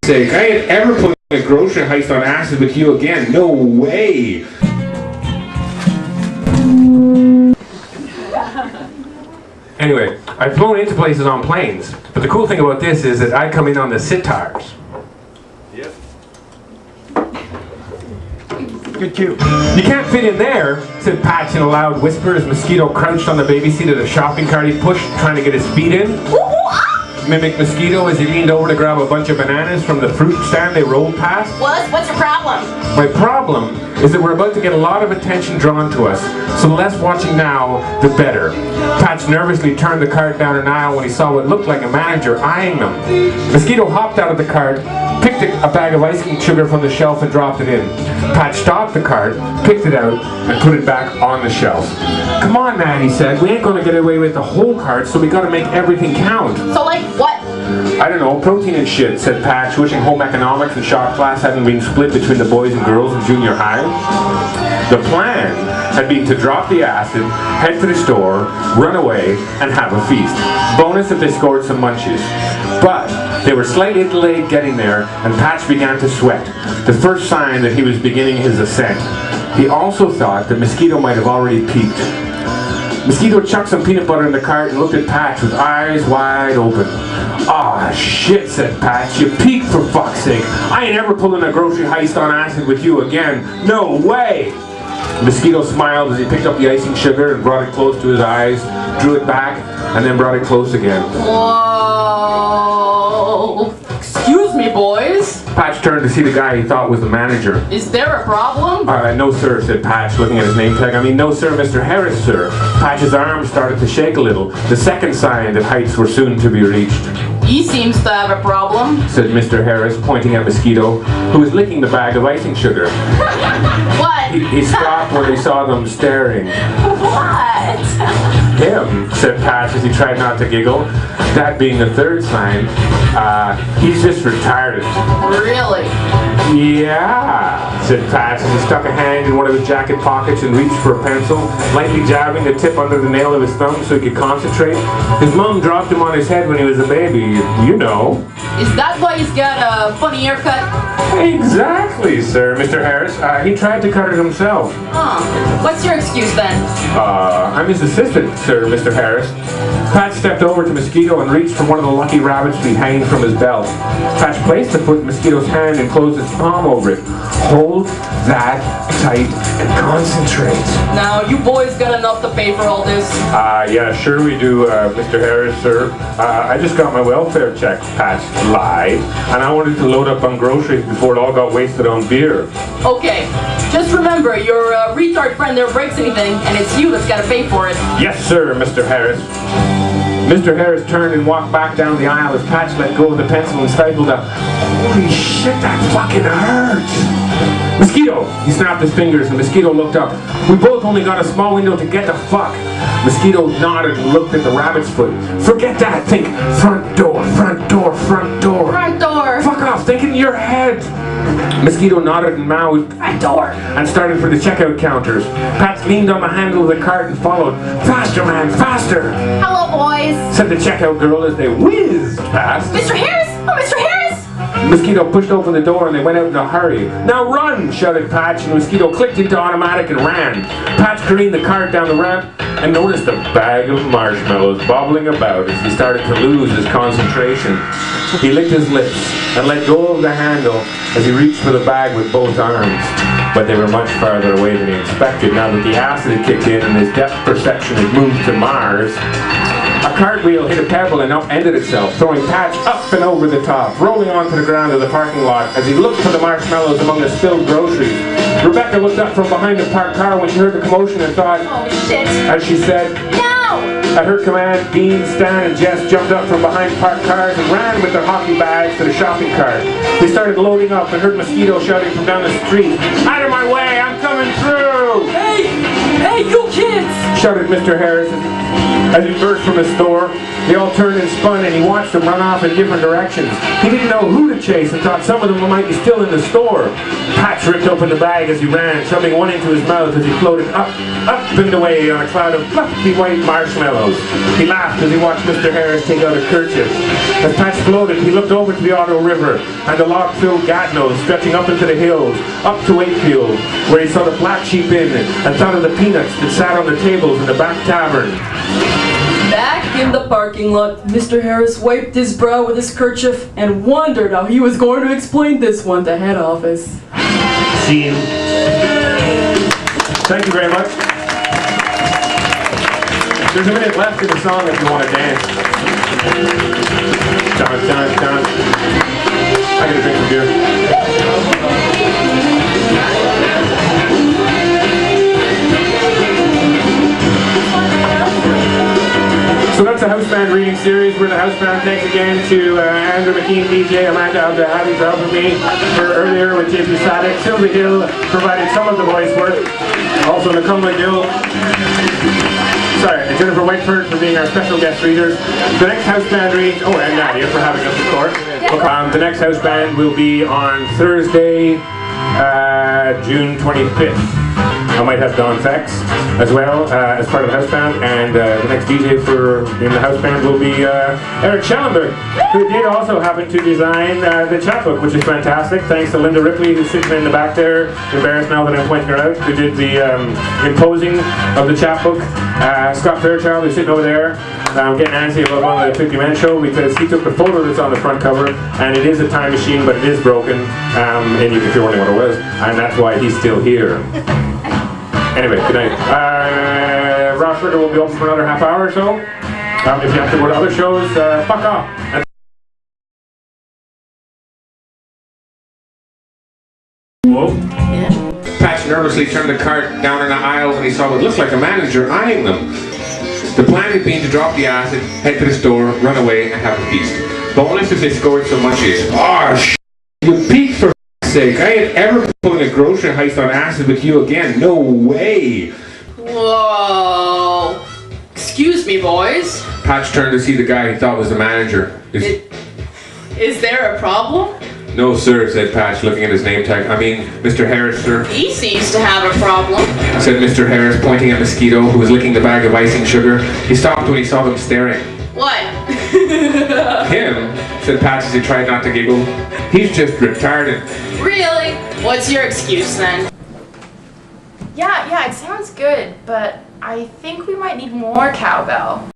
Sake, I ain't ever pulling a grocery heist on acid with you again. No way. Anyway, I've flown into places on planes, but the cool thing about this is that I come in on the sitars. Yep. Good cue. You can't fit in there, said Patch in a loud whisper as Mosquito crouched on the baby seat of the shopping cart he pushed, trying to get his feet in. Mimicked Mosquito as he leaned over to grab a bunch of bananas from the fruit stand they rolled past. What's your problem? My problem is that we're about to get a lot of attention drawn to us, so the less watching now, the better. Patch nervously turned the cart down an aisle when he saw what looked like a manager eyeing them. Mosquito hopped out of the cart, picked a bag of icing sugar from the shelf and dropped it in. Patch stopped the cart, picked it out, and put it back on the shelf. Come on, man, he said. We ain't going to get away with the whole cart, so we got to make everything count. So, like, what? I don't know, protein and shit, said Patch, wishing home economics and shop class hadn't been split between the boys and girls in junior high. The plan had been to drop the acid, head to the store, run away, and have a feast. Bonus if they scored some munchies. But they were slightly delayed getting there, and Patch began to sweat, the first sign that he was beginning his ascent. He also thought that Mosquito might have already peaked. Mosquito chucked some peanut butter in the cart and looked at Patch with eyes wide open. "Aw, shit," said Patch. "You peaked, for fuck's sake. I ain't ever pulling a grocery heist on acid with you again. No way." Mosquito smiled as he picked up the icing sugar and brought it close to his eyes, drew it back, and then brought it close again. Whoa. Excuse me, boys. Patch turned to see the guy he thought was the manager. Is there a problem? No, sir," said Patch, looking at his name tag. "No, sir, Mr. Harris, sir." Patch's arm started to shake a little, the second sign that heights were soon to be reached. He seems to have a problem, said Mr. Harris, pointing at Mosquito, who was licking the bag of icing sugar. What? He stopped when he saw them staring. What? "Him," said Patch as he tried not to giggle. That being the third sign, he's just retarded. Really? "Yeah," said Patch as he stuck a hand in one of his jacket pockets and reached for a pencil, lightly jabbing the tip under the nail of his thumb so he could concentrate. His mom dropped him on his head when he was a baby, you know. Is that why he's got a funny haircut? "Exactly, sir, Mr. Harris. He tried to cut it himself." Huh. What's your excuse then? I'm his assistant, sir, Mr. Harris." Patch stepped over to Mosquito and reached for one of the lucky rabbits to be hanging from his belt. Patch placed the foot in Mosquito's hand and closed its palm over it. "Hold that tight and concentrate." Now, you boys got enough to pay for all this? Yeah, sure we do, Mr. Harris, sir. I just got my welfare check," Patch lied, "and I wanted to load up on groceries before it all got wasted on beer." Okay, just remember, your retard friend never breaks anything, and it's you that's gotta pay for it. "Yes, sir, Mr. Harris." Mr. Harris turned and walked back down the aisle as Patch let go of the pencil and stifled a, "Holy shit, that fucking hurts!" "Mosquito!" He snapped his fingers and Mosquito looked up. "We both only got a small window to get the fuck." Mosquito nodded and looked at the rabbit's foot. "Forget that, think front door, front door, front door." Front door! "Fuck off, think in your head." Mosquito nodded and mouthed, "Front door," and started for the checkout counters. Patch leaned on the handle of the cart and followed. "Faster, man, faster," Hello, boys. said the checkout girl as they whizzed past. Mr. Harris! Oh, Mr. Harris! Mosquito pushed open the door and they went out in a hurry. "Now run!" shouted Patch, and Mosquito clicked into automatic and ran. Patch careened the cart down the ramp and noticed a bag of marshmallows bobbling about as he started to lose his concentration. He licked his lips and let go of the handle as he reached for the bag with both arms. But they were much farther away than he expected now that the acid had kicked in and his depth perception had moved to Mars. A cartwheel hit a pebble and upended itself, throwing Patch up and over the top, rolling onto the ground of the parking lot as he looked for the marshmallows among the spilled groceries. Rebecca looked up from behind the parked car when she heard the commotion and thought, "Oh, shit." as she said, "No!" At her command, Dean, Stan, and Jess jumped up from behind parked cars and ran with their hockey bags to the shopping cart. They started loading up and heard Mosquito shouting from down the street, "Out of my way, I'm coming through!" Hey! Hey, you kids! shouted Mr. Harris as he burst from his store. They all turned and spun, and he watched them run off in different directions. He didn't know who to chase and thought some of them might be still in the store. Patch ripped open the bag as he ran, shoving one into his mouth as he floated up and away on a cloud of fluffy white marshmallows. He laughed as he watched Mr. Harris take out a kerchief. As Patch floated, he looked over to the Ottawa River and the log-filled Gatineau stretching up into the hills, up to Wakefield, where he saw the Black Sheep Inn and thought of the peanuts that sat on the tables in the back tavern. Back in the parking lot, Mr. Harris wiped his brow with his kerchief and wondered how he was going to explain this one to head office. Scene. Thank you very much. There's a minute left in the song if you want to dance. Dun, dun, dun. I gotta drink some beer. So that's a house band reading series. We're in the house band. Thanks again to Andrew McKean, DJ, Amanda Abdahadi for helping me for earlier with JP Sadek. Sylvie Hill provided some of the voice work. Also Nakumla Gill. Sorry, and Jennifer Whiteford for being our special guest readers. The next house band reading, and Nadia for having us, of course. The next house band will be on Thursday, June 25th. I might have Don Fex as well as part of the house band, and the next DJ in the house band will be Eric Schellenberg, who did also happen to design the chapbook, which is fantastic. Thanks to Linda Ripley, who's sitting in the back there, embarrassed now that I'm pointing her out, who did the imposing of the chapbook. Scott Fairchild, who's sitting over there, getting antsy about going to the 50-man show because he took the photo that's on the front cover, and it is a time machine, but it is broken, and if you're wondering what it was, and that's why he's still here. Anyway, good night. Ross Ritter will be open for another half hour or so. If you have to go to other shows, fuck off. Whoa. Yeah. Patch nervously turned the cart down an aisle when he saw what looked like a manager eyeing them. The plan had been to drop the acid, head to the store, run away, and have a feast. But only if they scored so much is, you peaked for sake. I ain't ever pulling a grocery heist on acid with you again. No way. Whoa. Excuse me, boys. Patch turned to see the guy he thought was the manager. Is there a problem? No, sir, said Patch, looking at his name tag. I mean, Mr. Harris, sir. He seems to have a problem, said Mr. Harris, pointing at Mosquito, who was licking the bag of icing sugar. He stopped when he saw them staring. What? Him, said Patch as he tried not to giggle. He's just retarded. Really? What's your excuse then? Yeah, it sounds good, but I think we might need more cowbell.